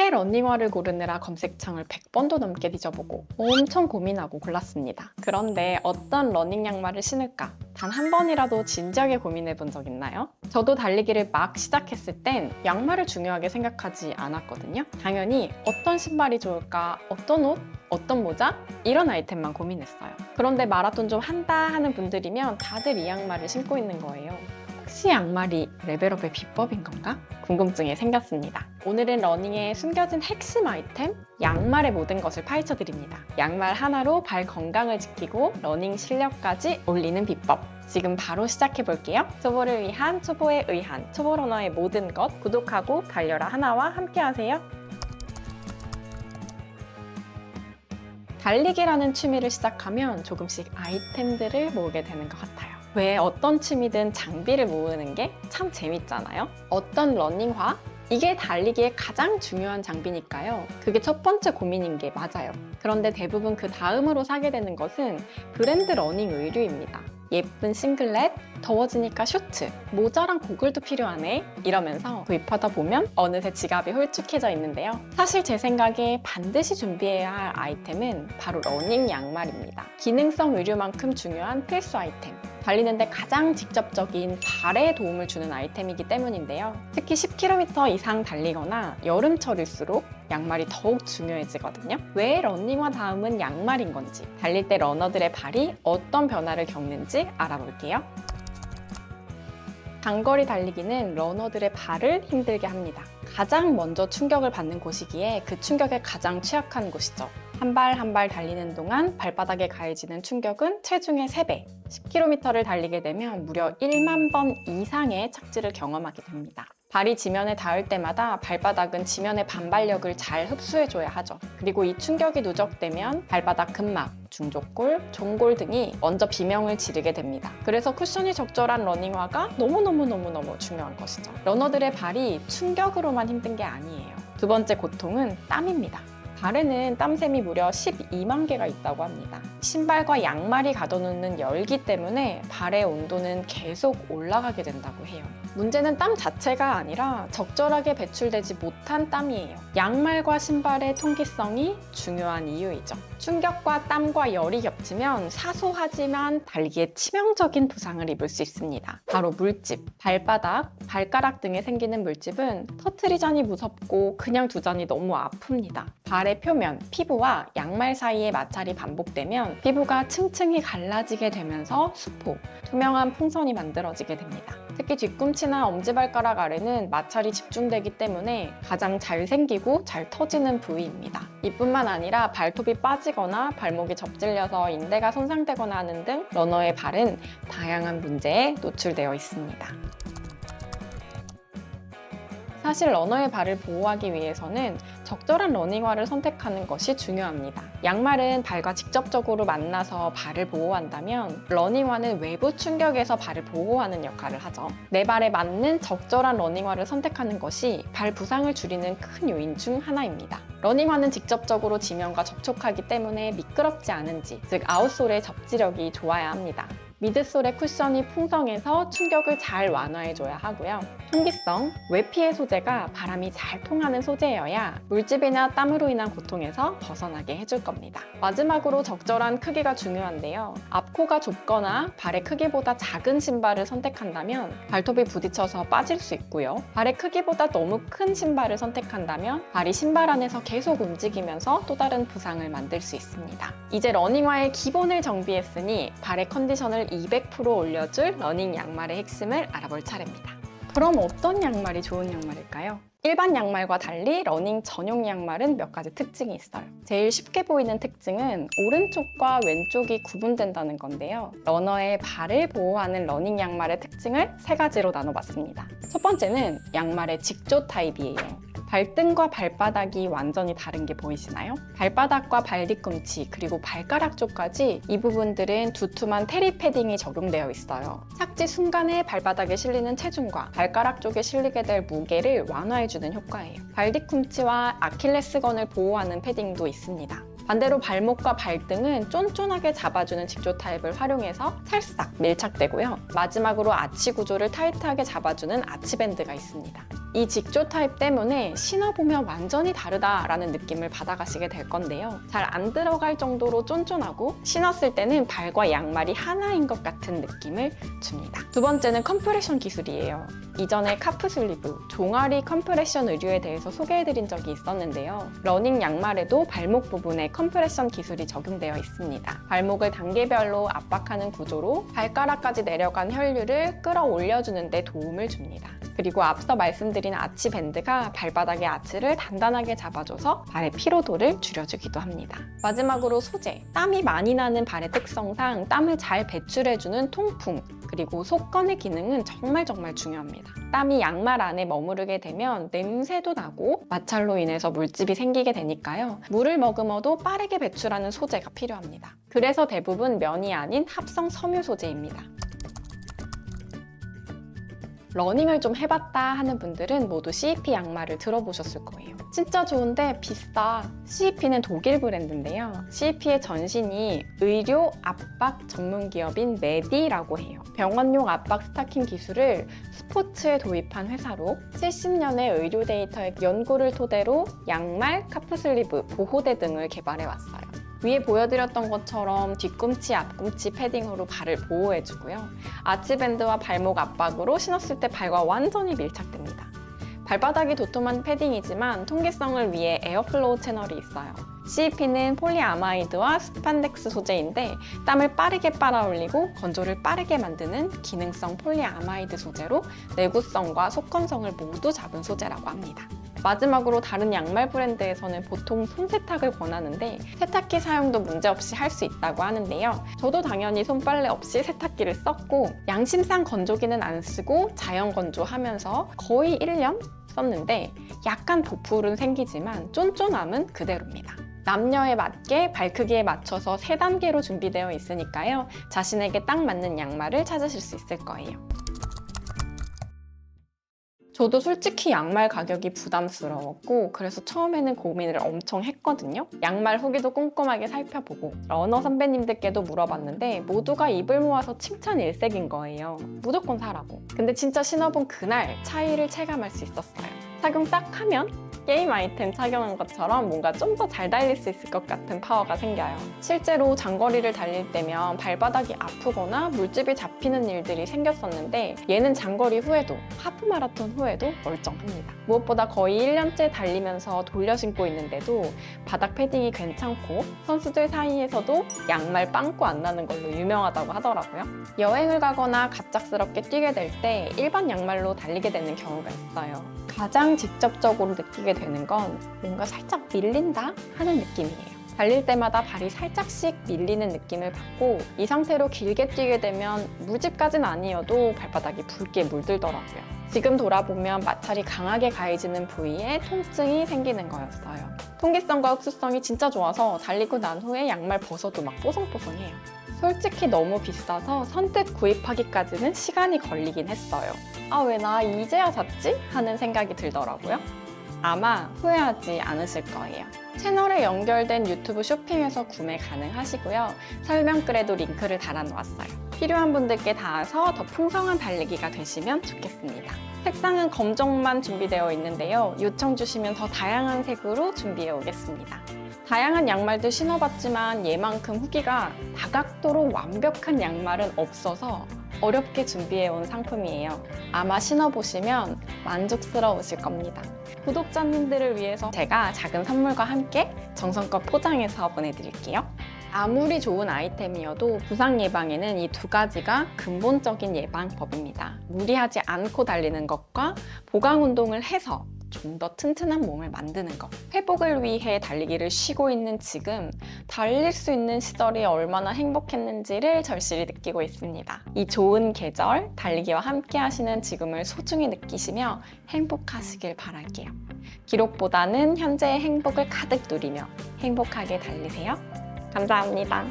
새 러닝화를 고르느라 검색창을 100번도 넘게 뒤져보고 엄청 고민하고 골랐습니다. 그런데 어떤 러닝 양말을 신을까? 단 한 번이라도 진지하게 고민해 본 적 있나요? 저도 달리기를 막 시작했을 땐 양말을 중요하게 생각하지 않았거든요. 당연히 어떤 신발이 좋을까, 어떤 옷, 어떤 모자? 이런 아이템만 고민했어요. 그런데 마라톤 좀 한다 하는 분들이면 다들 이 양말을 신고 있는 거예요. 혹시 양말이 레벨업의 비법인 건가? 궁금증이 생겼습니다. 오늘은 러닝의 숨겨진 핵심 아이템, 양말의 모든 것을 파헤쳐 드립니다. 양말 하나로 발 건강을 지키고 러닝 실력까지 올리는 비법. 지금 바로 시작해 볼게요. 초보를 위한 초보에 의한 초보 러너의 모든 것 구독하고 달려라 하나와 함께 하세요. 달리기라는 취미를 시작하면 조금씩 아이템들을 모으게 되는 것 같아요. 왜 어떤 취미든 장비를 모으는 게 참 재밌잖아요. 어떤 러닝화? 이게 달리기의 가장 중요한 장비니까요. 그게 첫 번째 고민인 게 맞아요. 그런데 대부분 그 다음으로 사게 되는 것은 브랜드 러닝 의류입니다. 예쁜 싱글렛, 더워지니까 셔츠, 모자랑 고글도 필요하네 이러면서 구입하다 보면 어느새 지갑이 홀쭉해져 있는데요. 사실 제 생각에 반드시 준비해야 할 아이템은 바로 러닝 양말입니다. 기능성 의류만큼 중요한 필수 아이템. 달리는데 가장 직접적인 발에 도움을 주는 아이템이기 때문인데요. 특히 10km 이상 달리거나 여름철일수록 양말이 더욱 중요해지거든요. 왜 러닝화 다음은 양말인 건지, 달릴 때 러너들의 발이 어떤 변화를 겪는지 알아볼게요. 장거리 달리기는 러너들의 발을 힘들게 합니다. 가장 먼저 충격을 받는 곳이기에 그 충격에 가장 취약한 곳이죠. 한 발 한 발 달리는 동안 발바닥에 가해지는 충격은 체중의 3배, 10km를 달리게 되면 무려 1만 번 이상의 착지를 경험하게 됩니다. 발이 지면에 닿을 때마다 발바닥은 지면의 반발력을 잘 흡수해줘야 하죠. 그리고 이 충격이 누적되면 발바닥 근막, 중족골, 종골 등이 먼저 비명을 지르게 됩니다. 그래서 쿠션이 적절한 러닝화가 너무너무 중요한 것이죠. 러너들의 발이 충격으로만 힘든 게 아니에요. 두 번째 고통은 땀입니다. 발에는 땀샘이 무려 12만 개가 있다고 합니다. 신발과 양말이 가둬놓는 열기 때문에 발의 온도는 계속 올라가게 된다고 해요. 문제는 땀 자체가 아니라 적절하게 배출되지 못한 땀이에요. 양말과 신발의 통기성이 중요한 이유이죠. 충격과 땀과 열이 겹치면 사소하지만 달리기에 치명적인 부상을 입을 수 있습니다. 바로 물집, 발바닥, 발가락 등에 생기는 물집은 터트리자니 무섭고 그냥 두자니 너무 아픕니다. 발의 표면, 피부와 양말 사이의 마찰이 반복되면 피부가 층층이 갈라지게 되면서 수포, 투명한 풍선이 만들어지게 됩니다. 특히 뒤꿈치나 엄지발가락 아래는 마찰이 집중되기 때문에 가장 잘 생기고 잘 터지는 부위입니다. 이뿐만 아니라 발톱이 빠지거나 발목이 접질려서 인대가 손상되거나 하는 등 러너의 발은 다양한 문제에 노출되어 있습니다. 사실 러너의 발을 보호하기 위해서는 적절한 러닝화를 선택하는 것이 중요합니다. 양말은 발과 직접적으로 만나서 발을 보호한다면 러닝화는 외부 충격에서 발을 보호하는 역할을 하죠. 내 발에 맞는 적절한 러닝화를 선택하는 것이 발 부상을 줄이는 큰 요인 중 하나입니다. 러닝화는 직접적으로 지면과 접촉하기 때문에 미끄럽지 않은지, 즉 아웃솔의 접지력이 좋아야 합니다. 미드솔의 쿠션이 풍성해서 충격을 잘 완화해줘야 하고요. 통기성, 외피의 소재가 바람이 잘 통하는 소재여야 물집이나 땀으로 인한 고통에서 벗어나게 해줄 겁니다. 마지막으로 적절한 크기가 중요한데요. 앞코가 좁거나 발의 크기보다 작은 신발을 선택한다면 발톱이 부딪혀서 빠질 수 있고요. 발의 크기보다 너무 큰 신발을 선택한다면 발이 신발 안에서 계속 움직이면서 또 다른 부상을 만들 수 있습니다. 이제 러닝화의 기본을 정비했으니 발의 컨디션을 200% 올려줄 러닝 양말의 핵심을 알아볼 차례입니다. 그럼 어떤 양말이 좋은 양말일까요? 일반 양말과 달리 러닝 전용 양말은 몇 가지 특징이 있어요. 제일 쉽게 보이는 특징은 오른쪽과 왼쪽이 구분된다는 건데요. 러너의 발을 보호하는 러닝 양말의 특징을 3가지로 나눠봤습니다. 첫 번째는 양말의 직조 타입이에요. 발등과 발바닥이 완전히 다른 게 보이시나요? 발바닥과 발 뒤꿈치 그리고 발가락 쪽까지 이 부분들은 두툼한 테리 패딩이 적용되어 있어요. 착지 순간에 발바닥에 실리는 체중과 발가락 쪽에 실리게 될 무게를 완화해주는 효과예요. 발 뒤꿈치와 아킬레스건을 보호하는 패딩도 있습니다. 반대로 발목과 발등은 쫀쫀하게 잡아주는 직조 타입을 활용해서 찰싹 밀착되고요. 마지막으로 아치 구조를 타이트하게 잡아주는 아치밴드가 있습니다. 이 직조 타입 때문에 신어보면 완전히 다르다라는 느낌을 받아가시게 될 건데요. 잘 안 들어갈 정도로 쫀쫀하고 신었을 때는 발과 양말이 하나인 것 같은 느낌을 줍니다. 두 번째는 컴프레션 기술이에요. 이전에 카프슬리브, 종아리 컴프레션 의류에 대해서 소개해드린 적이 있었는데요. 러닝 양말에도 발목 부분에 컴프레션 기술이 적용되어 있습니다. 발목을 단계별로 압박하는 구조로 발가락까지 내려간 혈류를 끌어올려주는 데 도움을 줍니다. 그리고 앞서 말씀드린 아치 밴드가 발바닥의 아치를 단단하게 잡아줘서 발의 피로도를 줄여주기도 합니다. 마지막으로 소재, 땀이 많이 나는 발의 특성상 땀을 잘 배출해주는 통풍, 그리고 속건의 기능은 정말 중요합니다. 땀이 양말 안에 머무르게 되면 냄새도 나고 마찰로 인해서 물집이 생기게 되니까요. 물을 머금어도 빠르게 배출하는 소재가 필요합니다. 그래서 대부분 면이 아닌 합성 섬유 소재입니다. 러닝을 좀 해봤다 하는 분들은 모두 CEP 양말을 들어보셨을 거예요. 진짜 좋은데 비싸. CEP는 독일 브랜드인데요. CEP의 전신이 의료 압박 전문 기업인 메디라고 해요. 병원용 압박 스타킹 기술을 스포츠에 도입한 회사로 70년의 의료 데이터의 연구를 토대로 양말, 카프슬리브, 보호대 등을 개발해왔어요. 위에 보여드렸던 것처럼 뒤꿈치, 앞꿈치 패딩으로 발을 보호해주고요. 아치밴드와 발목 압박으로 신었을 때 발과 완전히 밀착됩니다. 발바닥이 도톰한 패딩이지만 통기성을 위해 에어플로우 채널이 있어요. CEP는 폴리아마이드와 스판덱스 소재인데 땀을 빠르게 빨아올리고 건조를 빠르게 만드는 기능성 폴리아마이드 소재로 내구성과 속건성을 모두 잡은 소재라고 합니다. 마지막으로 다른 양말 브랜드에서는 보통 손세탁을 권하는데 세탁기 사용도 문제없이 할 수 있다고 하는데요. 저도 당연히 손빨래 없이 세탁기를 썼고 양심상 건조기는 안 쓰고 자연 건조하면서 거의 1년 썼는데 약간 보풀은 생기지만 쫀쫀함은 그대로입니다. 남녀에 맞게 발 크기에 맞춰서 3단계로 준비되어 있으니까요. 자신에게 딱 맞는 양말을 찾으실 수 있을 거예요. 저도 솔직히 양말 가격이 부담스러웠고 그래서 처음에는 고민을 엄청 했거든요. 양말 후기도 꼼꼼하게 살펴보고 러너 선배님들께도 물어봤는데 모두가 입을 모아서 칭찬 일색인 거예요. 무조건 사라고. 근데 진짜 신어본 그날 차이를 체감할 수 있었어요. 착용 딱 하면 게임 아이템 착용한 것처럼 뭔가 좀 더 잘 달릴 수 있을 것 같은 파워가 생겨요. 실제로 장거리를 달릴 때면 발바닥이 아프거나 물집이 잡히는 일들이 생겼었는데 얘는 장거리 후에도, 하프 마라톤 후에도 멀쩡합니다. 무엇보다 거의 1년째 달리면서 돌려 신고 있는데도 바닥 패딩이 괜찮고 선수들 사이에서도 양말 빵꾸 안 나는 걸로 유명하다고 하더라고요. 여행을 가거나 갑작스럽게 뛰게 될 때 일반 양말로 달리게 되는 경우가 있어요. 가장 직접적으로 느끼게 되는 건 뭔가 살짝 밀린다 하는 느낌이에요. 달릴 때마다 발이 살짝씩 밀리는 느낌을 받고 이 상태로 길게 뛰게 되면 물집까지는 아니어도 발바닥이 붉게 물들더라고요. 지금 돌아보면 마찰이 강하게 가해지는 부위에 통증이 생기는 거였어요. 통기성과 흡수성이 진짜 좋아서 달리고 난 후에 양말 벗어도 막 뽀송뽀송해요. 솔직히 너무 비싸서 선뜻 구입하기까지는 시간이 걸리긴 했어요. 아, 왜 나 이제야 샀지? 하는 생각이 들더라고요. 아마 후회하지 않으실 거예요. 채널에 연결된 유튜브 쇼핑에서 구매 가능하시고요. 설명글에도 링크를 달아놓았어요. 필요한 분들께 닿아서 더 풍성한 달리기가 되시면 좋겠습니다. 색상은 검정만 준비되어 있는데요. 요청 주시면 더 다양한 색으로 준비해 오겠습니다. 다양한 양말들 신어봤지만 얘만큼 후기가 다각도로 완벽한 양말은 없어서 어렵게 준비해온 상품이에요. 아마 신어보시면 만족스러우실 겁니다. 구독자님들을 위해서 제가 작은 선물과 함께 정성껏 포장해서 보내드릴게요. 아무리 좋은 아이템이어도 부상 예방에는 이 2가지가 근본적인 예방법입니다. 무리하지 않고 달리는 것과 보강 운동을 해서 좀 더 튼튼한 몸을 만드는 것. 회복을 위해 달리기를 쉬고 있는 지금 달릴 수 있는 시절이 얼마나 행복했는지를 절실히 느끼고 있습니다. 이 좋은 계절, 달리기와 함께 하시는 지금을 소중히 느끼시며 행복하시길 바랄게요. 기록보다는 현재의 행복을 가득 누리며 행복하게 달리세요. 감사합니다.